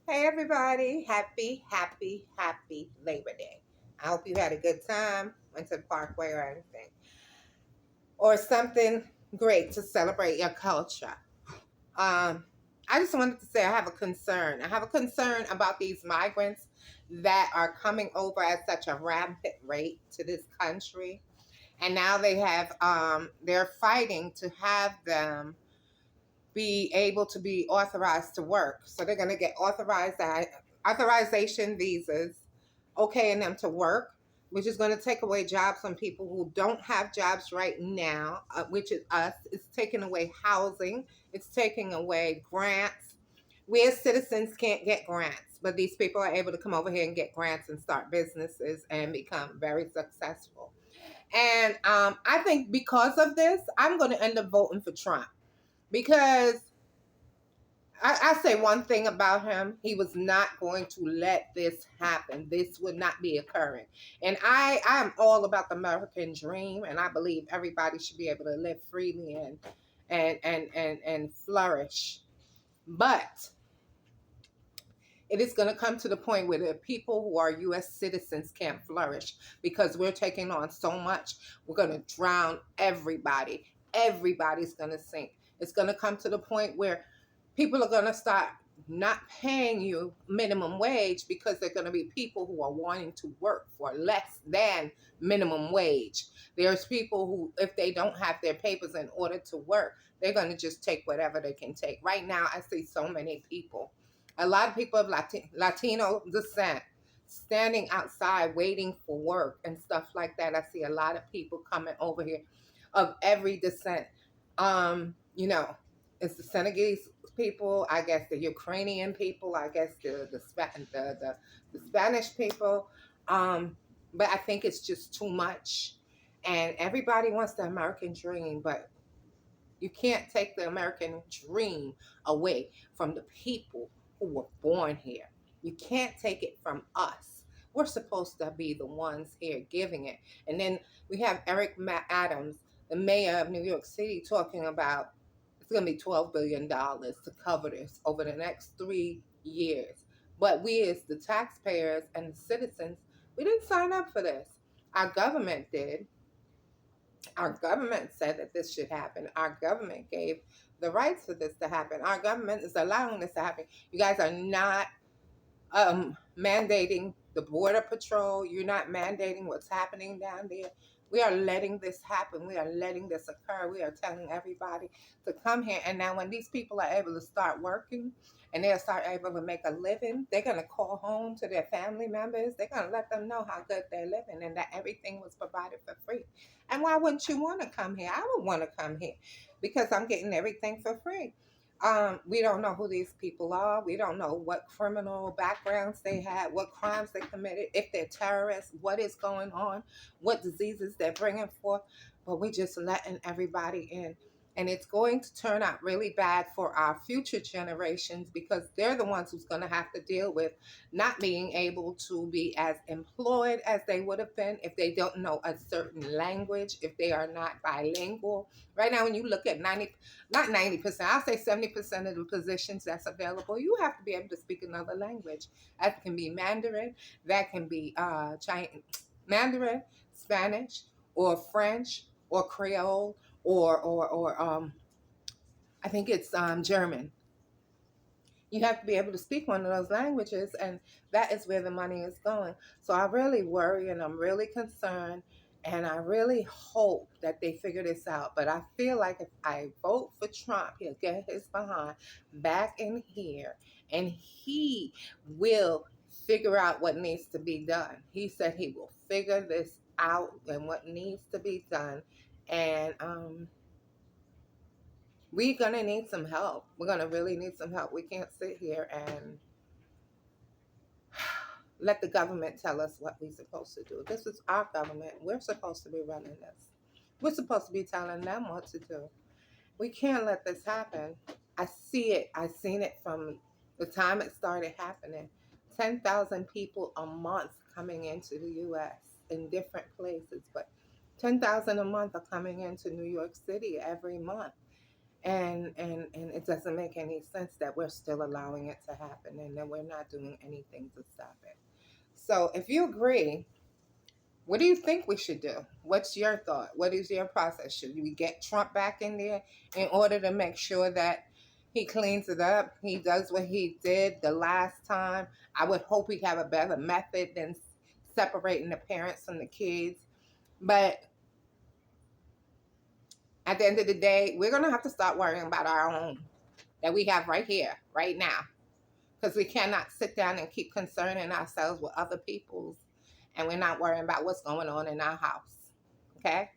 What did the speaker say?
Hey everybody, happy Labor Day. I hope you had a good time, went to the parkway or anything, or something great to celebrate your culture. Um, I just wanted to say I have a concern. I have a concern about these migrants that are coming over at such a rampant rate to this country. And now they're fighting to have them be able to be authorized to work. So they're going to get authorization visas, okaying them to work, which is going to take away jobs from people who don't have jobs right now, which is us. It's taking away housing. It's taking away grants. We as citizens can't get grants, but these people are able to come over here and get grants and start businesses and become very successful. And I think because of this, I'm going to end up voting for Trump because I say one thing about him. He was not going to let this happen. This would not be occurring. And I'm all about the American dream, and I believe everybody should be able to live freely and flourish. But it is going to come to the point where the people who are U.S. citizens can't flourish because we're taking on so much. We're going to drown everybody. Everybody's going to sink. It's going to come to the point where people are going to start not paying you minimum wage because they're going to be people who are wanting to work for less than minimum wage. There's people who, if they don't have their papers in order to work, they're going to just take whatever they can take. Right now, I see so many people, a lot of people of Latino descent, standing outside waiting for work and stuff like that. I see a lot of people coming over here of every descent. You know, it's the Senegalese people, I guess the Ukrainian people, I guess the Spanish people. But I think it's just too much. And everybody wants the American dream, but you can't take the American dream away from the people who were born here. You can't take it from us. We're supposed to be the ones here giving it. And then we have Adams, the mayor of New York City, talking about it's going to be $12 billion to cover this over the next 3 years. But we, as the taxpayers and the citizens, we didn't sign up for this. Our government did. Our government said that this should happen. Our government gave the rights for this to happen. Our government is allowing this to happen. You guys are not mandating the border patrol. You're not mandating what's happening down there. We are letting this happen. We are letting this occur. We are telling everybody to come here. And now, when these people are able to start working and they'll start able to make a living, they're going to call home to their family members. They're going to let them know how good they're living and that everything was provided for free. And why wouldn't you want to come here? I would want to come here because I'm getting everything for free. We don't know who these people are. We don't know what criminal backgrounds they had, what crimes they committed, if they're terrorists, what is going on, what diseases they're bringing forth. But we just letting everybody in. And it's going to turn out really bad for our future generations because they're the ones who's going to have to deal with not being able to be as employed as they would have been if they don't know a certain language, if they are not bilingual. Right now, when you look at not 90%, I'll say 70% of the positions that's available, you have to be able to speak another language. That can be Mandarin, that can be Chinese, Mandarin, Spanish, or French, or Creole, or I think it's German. You have to be able to speak one of those languages, and that is where the money is going. So I really worry and I'm really concerned, and I really hope that they figure this out. But I feel like if I vote for Trump, he'll get his behind back in here, and he will figure out what needs to be done. He said he will figure this out and what needs to be done. And we're gonna need some help. We're gonna really need some help. We can't sit here and let the government tell us what we're supposed to do. This is our government. We're supposed to be running this. We're supposed to be telling them what to do. We can't let this happen. I see it. I've seen it from the time it started happening. 10,000 people a month coming into the U.S. in different places, but 10,000 a month are coming into New York City every month. And it doesn't make any sense that we're still allowing it to happen and that we're not doing anything to stop it. So if you agree, what do you think we should do? What's your thought? What is your process? Should we get Trump back in there in order to make sure that he cleans it up? He does what he did the last time. I would hope he have a better method than separating the parents from the kids. But at the end of the day, we're going to have to start worrying about our own that we have right here, right now. Because we cannot sit down and keep concerning ourselves with other people's and we're not worrying about what's going on in our house. Okay?